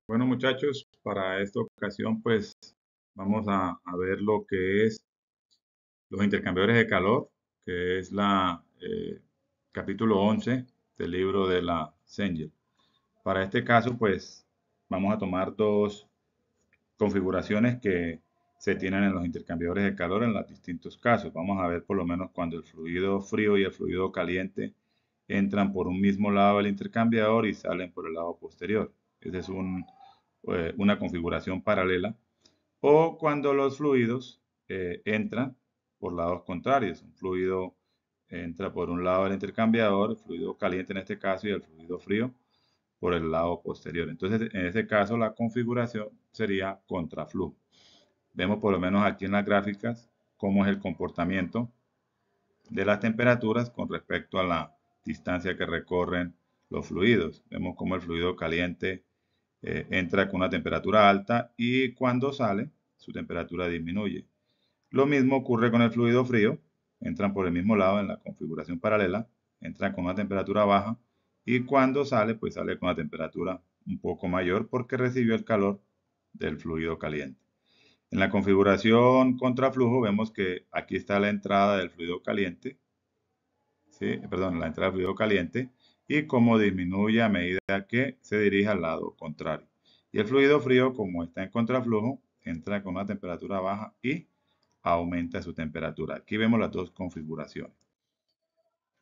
Bueno, muchachos, para esta ocasión, pues vamos a ver lo que es los intercambiadores de calor, que es la capítulo 11 del libro de la Cengel. Para este caso, pues vamos a tomar dos configuraciones que se tienen en los intercambiadores de calor en los distintos casos. Vamos a ver por lo menos cuando el fluido frío y el fluido caliente entran por un mismo lado del intercambiador y salen por el lado posterior. Esa es una configuración paralela. O cuando los fluidos entran por lados contrarios. Un fluido entra por un lado del intercambiador, el fluido caliente en este caso, y el fluido frío por el lado posterior. Entonces, en este caso, la configuración sería contraflujo. Vemos por lo menos aquí en las gráficas cómo es el comportamiento de las temperaturas con respecto a la distancia que recorren los fluidos. Vemos cómo el fluido caliente entra con una temperatura alta y cuando sale, su temperatura disminuye. Lo mismo ocurre con el fluido frío. Entran por el mismo lado en la configuración paralela, entran con una temperatura baja y cuando sale, pues sale con una temperatura un poco mayor porque recibió el calor del fluido caliente. En la configuración contraflujo vemos que aquí está la entrada del fluido caliente, ¿sí? Perdón, la entrada del fluido caliente y cómo disminuye a medida que se dirige al lado contrario. Y el fluido frío, como está en contraflujo, entra con una temperatura baja y aumenta su temperatura. Aquí vemos las dos configuraciones.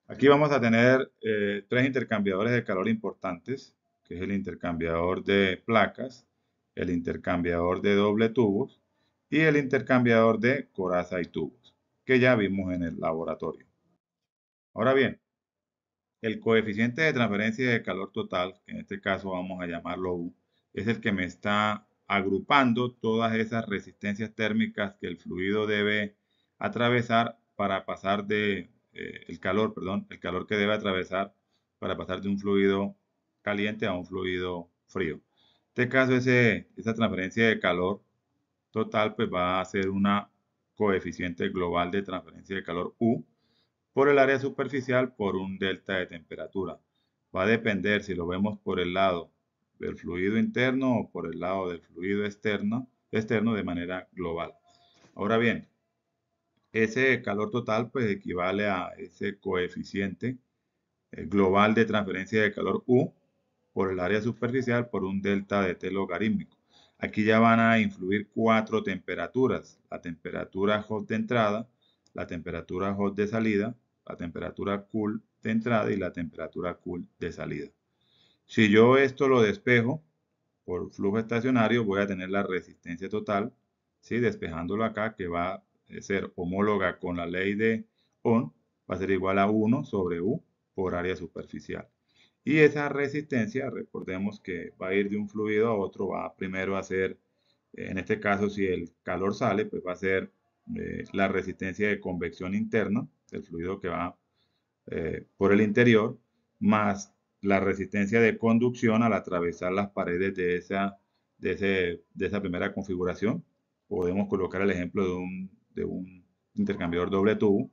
Aquí vamos a tener tres intercambiadores de calor importantes, que es el intercambiador de placas, el intercambiador de doble tubos y el intercambiador de coraza y tubos, que ya vimos en el laboratorio. Ahora bien, el coeficiente de transferencia de calor total, que en este caso vamos a llamarlo U, es el que me está agrupando todas esas resistencias térmicas que el fluido debe atravesar para pasar el calor que debe atravesar para pasar de un fluido caliente a un fluido frío. En este caso, esa transferencia de calor total pues va a ser una coeficiente global de transferencia de calor U por el área superficial por un delta de temperatura. Va a depender si lo vemos por el lado del fluido interno o por el lado del fluido externo de manera global. Ahora bien, ese calor total pues equivale a ese coeficiente global de transferencia de calor U por el área superficial por un delta de T logarítmico. Aquí ya van a influir cuatro temperaturas: la temperatura hot de entrada, la temperatura hot de salida, la temperatura cool de entrada y la temperatura cool de salida. Si yo esto lo despejo por flujo estacionario, voy a tener la resistencia total, ¿sí? Despejándolo acá, que va a ser homóloga con la ley de Ohm, va a ser igual a 1 sobre U por área superficial. Y esa resistencia, recordemos que va a ir de un fluido a otro, va primero a ser, en este caso, si el calor sale, pues va a ser la resistencia de convección interna, del fluido que va por el interior, más la resistencia de conducción al atravesar las paredes de esa primera configuración. Podemos colocar el ejemplo de un intercambiador doble tubo,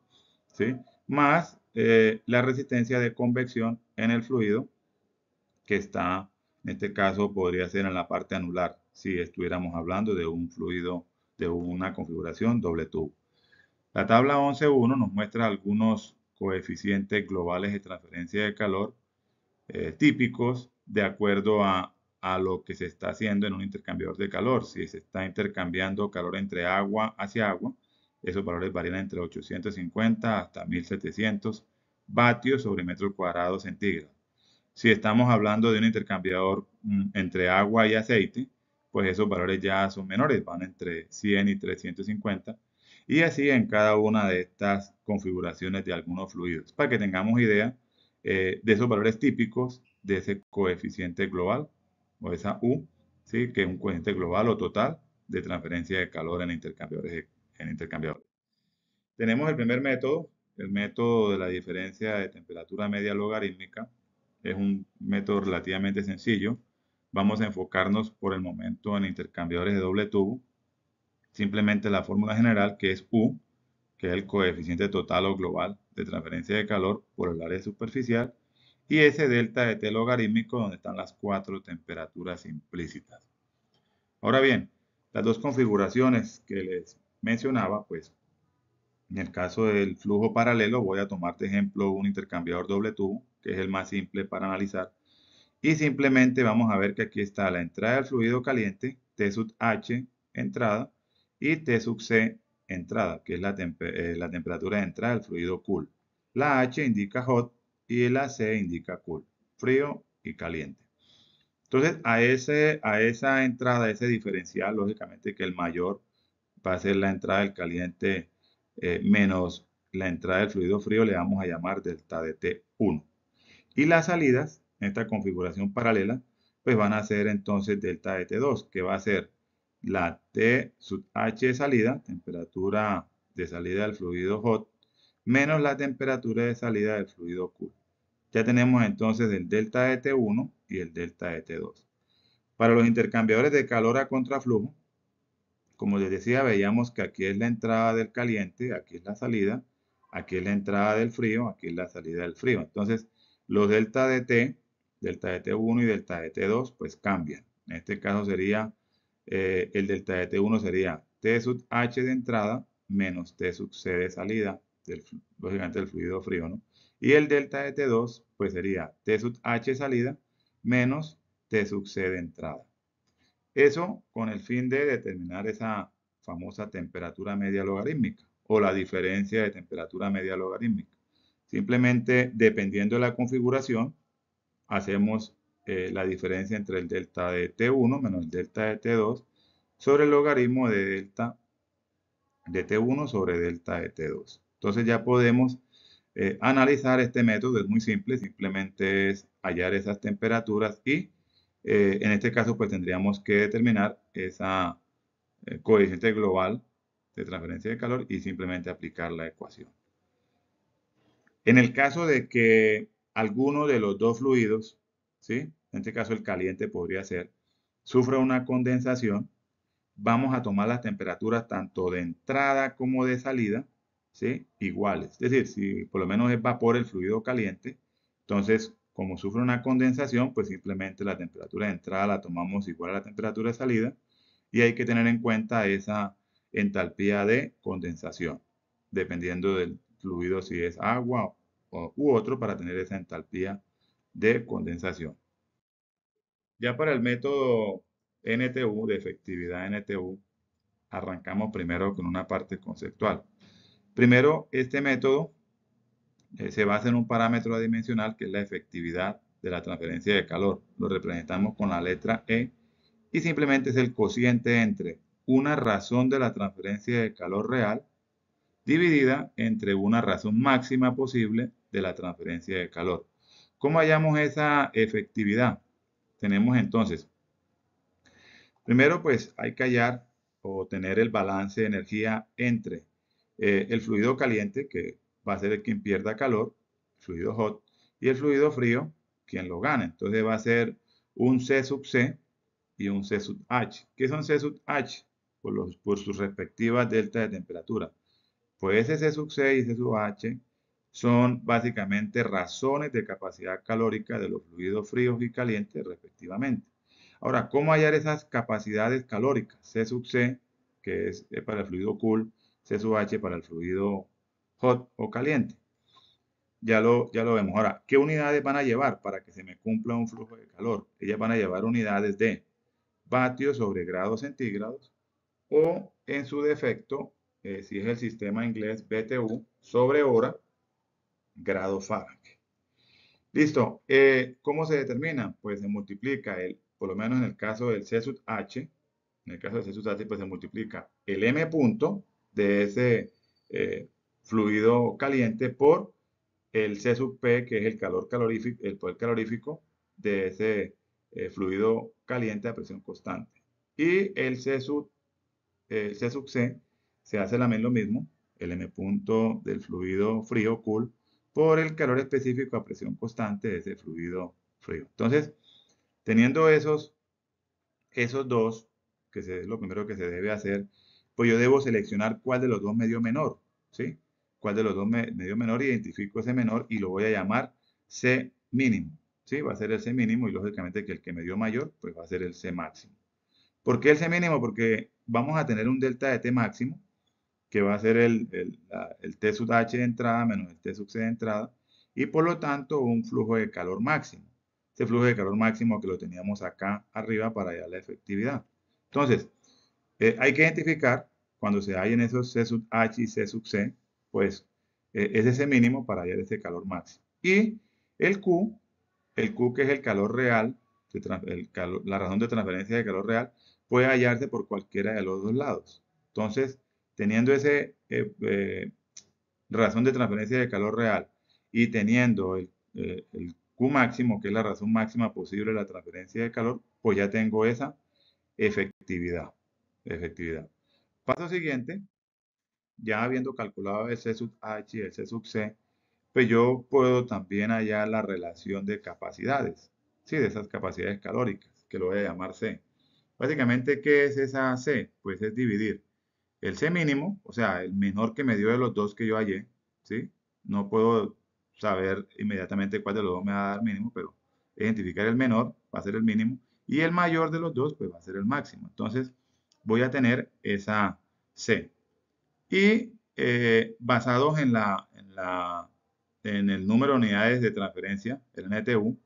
¿sí? Más la resistencia de convección en el fluido que está, en este caso, podría ser en la parte anular, si estuviéramos hablando de un fluido, de una configuración doble tubo. La tabla 11.1 nos muestra algunos coeficientes globales de transferencia de calor típicos de acuerdo a lo que se está haciendo en un intercambiador de calor. Si se está intercambiando calor entre agua hacia agua, esos valores varían entre 850 hasta 1700 vatios sobre metro cuadrado centígrado. Si estamos hablando de un intercambiador entre agua y aceite, pues esos valores ya son menores, van entre 100 y 350, y así en cada una de estas configuraciones de algunos fluidos, para que tengamos idea de esos valores típicos de ese coeficiente global, o esa U, ¿sí? Que es un coeficiente global o total de transferencia de calor en intercambiadores. Tenemos el primer método, el método de la diferencia de temperatura media logarítmica. Es un método relativamente sencillo. Vamos a enfocarnos por el momento en intercambiadores de doble tubo. Simplemente la fórmula general, que es U, que es el coeficiente total o global de transferencia de calor por el área superficial, y ese delta de T logarítmico donde están las 4 temperaturas implícitas. Ahora bien, las dos configuraciones que les mencionaba, pues en el caso del flujo paralelo voy a tomar de ejemplo un intercambiador doble tubo, que es el más simple para analizar. Y simplemente vamos a ver que aquí está la entrada del fluido caliente, T sub H entrada, y T sub C entrada, que es la temperatura de entrada del fluido cool. La H indica hot y la C indica cool, frío y caliente. Entonces, a esa entrada, a ese diferencial, lógicamente que el mayor va a ser la entrada del caliente menos la entrada del fluido frío, le vamos a llamar delta de T1. Y las salidas, en esta configuración paralela, pues van a ser entonces delta de T2, que va a ser la T sub H de salida, temperatura de salida del fluido hot, menos la temperatura de salida del fluido cool. Ya tenemos entonces el delta de T1 y el delta de T2. Para los intercambiadores de calor a contraflujo, como les decía, veíamos que aquí es la entrada del caliente, aquí es la salida, aquí es la entrada del frío, aquí es la salida del frío. Entonces, los delta de T, delta de T1 y delta de T2, pues cambian. En este caso sería, el delta de T1 sería T sub H de entrada menos T sub C de salida, lógicamente del fluido frío, ¿no? Y el delta de T2, pues sería T sub H de salida menos T sub C de entrada. Eso con el fin de determinar esa famosa temperatura media logarítmica o la diferencia de temperatura media logarítmica. Simplemente, dependiendo de la configuración, hacemos la diferencia entre el delta de T1 menos el delta de T2 sobre el logaritmo de delta de T1 sobre delta de T2. Entonces ya podemos analizar este método, es muy simple, simplemente es hallar esas temperaturas y en este caso pues tendríamos que determinar esa coeficiente global de transferencia de calor y simplemente aplicar la ecuación. En el caso de que alguno de los dos fluidos, ¿sí? En este caso el caliente podría ser, sufra una condensación, vamos a tomar las temperaturas tanto de entrada como de salida, ¿sí? Iguales. Es decir, si por lo menos es vapor el fluido caliente, entonces como sufre una condensación, pues simplemente la temperatura de entrada la tomamos igual a la temperatura de salida y hay que tener en cuenta esa entalpía de condensación, dependiendo del fluido si es agua u otro para tener esa entalpía de condensación. Ya para el método NTU, de efectividad NTU, arrancamos primero con una parte conceptual. Primero, este método se basa en un parámetro adimensional que es la efectividad de la transferencia de calor. Lo representamos con la letra E y simplemente es el cociente entre una razón de la transferencia de calor real dividida entre una razón máxima posible de la transferencia de calor. ¿Cómo hallamos esa efectividad? Tenemos entonces, primero pues hay que hallar o tener el balance de energía entre el fluido caliente, que va a ser el quien pierda calor, fluido hot, y el fluido frío, quien lo gana. Entonces va a ser un C sub C y un C sub H. ¿Qué son C sub H? Por sus respectivas deltas de temperatura. Pues ese C sub C y C sub H son básicamente razones de capacidad calórica de los fluidos fríos y calientes respectivamente. Ahora, ¿cómo hallar esas capacidades calóricas? C sub C, que es para el fluido cool, C sub H para el fluido hot o caliente. Ya lo vemos. Ahora, ¿qué unidades van a llevar para que se me cumpla un flujo de calor? Ellas van a llevar unidades de vatios sobre grados centígrados o, en su defecto, si es el sistema inglés BTU, sobre hora, grado Fahrenheit. Listo. ¿Cómo se determina? Pues se multiplica, por lo menos en el caso del C sub H, en el caso del C sub H, pues se multiplica el M punto de ese fluido caliente por el C sub P, que es el calor calorífico, el poder calorífico de ese fluido caliente a presión constante. Y C sub C se hace también lo mismo, el M punto del fluido frío, cool, por el calor específico a presión constante de ese fluido frío. Entonces, teniendo esos dos, que es lo primero que se debe hacer, pues yo debo seleccionar cuál de los dos me dio menor, ¿sí? Cuál de los dos me dio menor, identifico ese menor y lo voy a llamar C mínimo, ¿sí? Va a ser el C mínimo y lógicamente que el que me dio mayor, pues va a ser el C máximo. ¿Por qué el C mínimo? Porque vamos a tener un delta de T máximo, que va a ser el T sub H de entrada menos el T sub C de entrada, y por lo tanto un flujo de calor máximo. Ese flujo de calor máximo que lo teníamos acá arriba para hallar la efectividad. Entonces, hay que identificar cuando se hallen esos C sub H y C sub C, pues es ese mínimo para hallar ese calor máximo. Y el Q, el Q que es el calor real, la razón de transferencia de calor real, puede hallarse por cualquiera de los dos lados. Entonces, teniendo ese razón de transferencia de calor real y teniendo el Q máximo, que es la razón máxima posible de la transferencia de calor, pues ya tengo esa efectividad. efectividad. Paso siguiente, ya habiendo calculado el C sub H y el C sub C, pues yo puedo también hallar la relación de capacidades, ¿sí? De esas capacidades calóricas, que lo voy a llamar C. Básicamente, ¿qué es esa C? Pues es dividir el C mínimo, o sea, el menor que me dio de los dos que yo hallé, ¿sí? No puedo saber inmediatamente cuál de los dos me va a dar mínimo, pero identificar el menor va a ser el mínimo y el mayor de los dos pues va a ser el máximo. Entonces voy a tener esa C. Y basados en el número de unidades de transferencia, el NTU,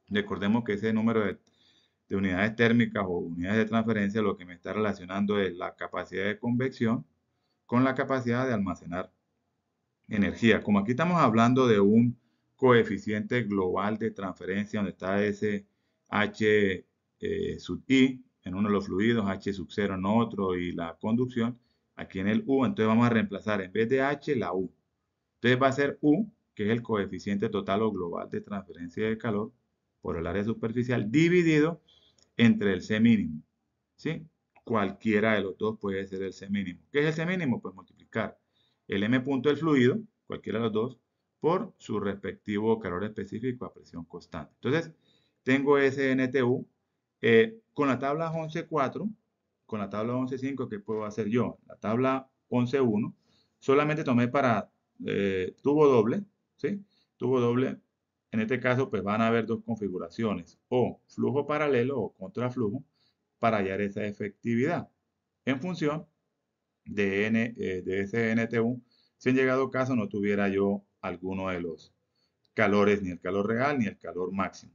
recordemos que ese número de unidades térmicas o unidades de transferencia lo que me está relacionando es la capacidad de convección con la capacidad de almacenar energía. Como aquí estamos hablando de un coeficiente global de transferencia donde está ese H sub I en uno de los fluidos, H sub 0 en otro y la conducción, aquí en el U, entonces vamos a reemplazar en vez de H la U. Entonces va a ser U, que es el coeficiente total o global de transferencia de calor por el área superficial, dividido entre el C mínimo. ¿Sí? Cualquiera de los dos puede ser el C mínimo. ¿Qué es el C mínimo? Pues multiplicar el M punto del fluido, cualquiera de los dos, por su respectivo calor específico a presión constante. Entonces, tengo ese NTU. Con la tabla 11.4, con la tabla 11.5, ¿qué puedo hacer yo? La tabla 11.1, solamente tomé para tubo doble, ¿sí? Tubo doble, en este caso, pues van a haber dos configuraciones, o flujo paralelo o contraflujo, para hallar esa efectividad en función de ese NTU, si en llegado caso no tuviera yo alguno de los calores, ni el calor real ni el calor máximo.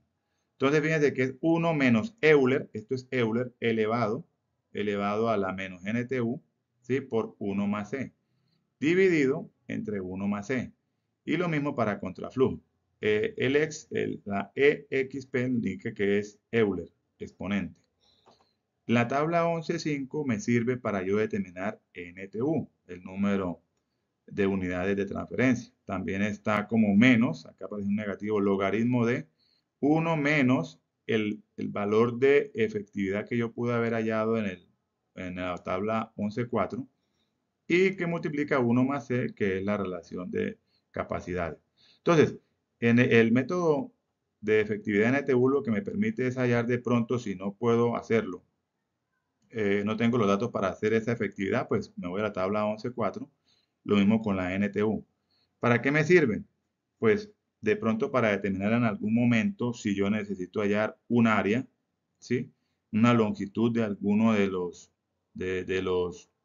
Entonces, fíjense que es 1 menos Euler, esto es Euler elevado a la menos NTU, ¿sí? Por 1 más C, dividido entre 1 más C. Y lo mismo para contraflujo. La EXP indica que es Euler, exponente. La tabla 11.5 me sirve para yo determinar NTU, el número de unidades de transferencia. También está como menos, acá aparece un negativo, logaritmo de 1 menos el valor de efectividad que yo pude haber hallado en la tabla 11.4 y que multiplica 1 más C, que es la relación de capacidades. Entonces, en el método de efectividad NTU lo que me permite es hallar de pronto si no puedo hacerlo no tengo los datos para hacer esa efectividad, pues me voy a la tabla 11.4. Lo mismo con la NTU. ¿Para qué me sirven? Pues de pronto para determinar en algún momento si yo necesito hallar un área, ¿sí? Una longitud de alguno de los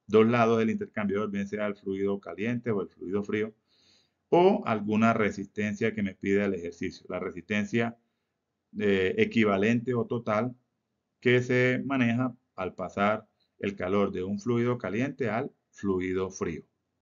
dos lados del intercambiador, bien sea el fluido caliente o el fluido frío, o alguna resistencia que me pida el ejercicio. La resistencia equivalente o total que se maneja al pasar el calor de un fluido caliente al fluido frío.